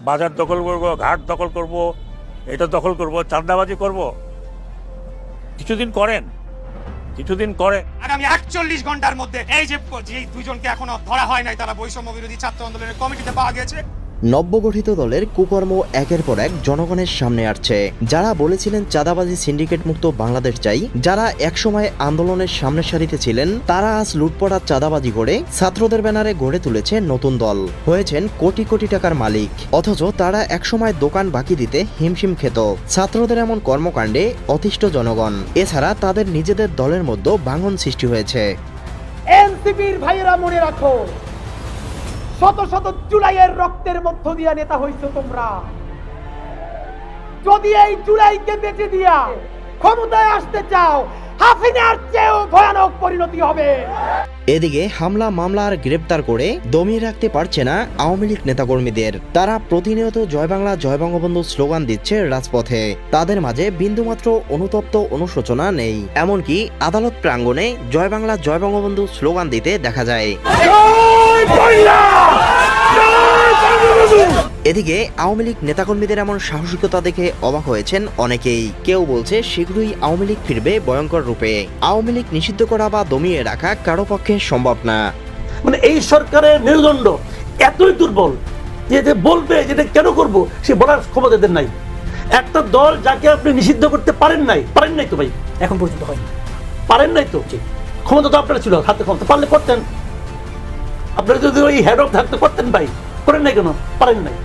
বাজার দখল করব, ঘাট দখল করব, এটা দখল করব, চাঁদাবাজি করব। কিছুদিন করেন, কিছুদিন করে। আগামী ৪১ ঘন্টার মধ্যে এই যে দুইজনকে এখনো ধরা হয় নাই, তারা বৈষম্য বিরোধী ছাত্র আন্দোলনের কমিটিতে পাওয়া গেছে। নব্যগঠিত দলের কুকর্ম একের পর এক জনগণের সামনে আসছে। যারা বলেছিলেন চাঁদাবাজি সিন্ডিকেট মুক্ত বাংলাদেশ চাই, যারা একসময় আন্দোলনের সামনের সারিতে ছিলেন, তারা আজ লুটপাট আর চাঁদাবাজি করে ছাত্রদের ব্যানারে গড়ে তুলেছে নতুন দল, হয়েছেন কোটি কোটি টাকার মালিক। অথচ তারা একসময় দোকান বাকি দিতে হিমশিম খেত। ছাত্রদের এমন কর্মকাণ্ডে অতিষ্ঠ জনগণ। এছাড়া তাদের নিজেদের দলের মধ্যে ভাঙন সৃষ্টি হয়েছে। এনসিপির ভাইয়েরা মনে রাখো, শত শত জুলাইয়ের রক্তের মধ্য দিয়া নেতা হইছো তোমরা। যদি এই জুলাইকে বেঁচে দিয়া ক্ষমতায় আসতে চাও, হাসিনার চেয়েও ভয়ানক পরিণতি হবে। এদিকে হামলা মামলা আর গ্রেপ্তার করে দমিয়ে রাখতে পারছে না আওয়ামী লীগ নেতাকর্মীদের। তারা প্রতিনিয়ত জয় বাংলা জয় বঙ্গবন্ধু স্লোগান দিচ্ছে রাজপথে। তাদের মাঝে বিন্দুমাত্র অনুতপ্ত অনুশোচনা নেই। এমনকি আদালত প্রাঙ্গণে জয় বাংলা জয় বঙ্গবন্ধু স্লোগান দিতে দেখা যায়। এদিকে আওয়ামী লীগ নেতাকর্মীদের এমন সাহসিকতা দেখে অবাক হয়েছেন অনেকেই। কেউ বলছে শীঘ্রই আওয়ামী লীগ ফিরবে ভয়ঙ্কর রূপে। আওয়ামী লীগ নিষিদ্ধ করা বা দমিয়ে রাখা কারো পক্ষে সম্ভব না। মানে এই সরকারের মেরুদণ্ড এতই দুর্বল যে বলবে যেটা কেন করব সে বলার ক্ষমতা এদের নাই। একটা দল যাকে আপনি নিষিদ্ধ করতে পারেন নাই তো ভাই, এখন পর্যন্ত হয়নি, পারেন নাই তো। ক্ষমতা তো আপনারা ছিল, হাতে ক্ষমতা, পারলে করতেন। আপনারা যদি ওই হেড অফ থাকতে করতেন ভাই, করেন নাই কেন? পারেন নাই।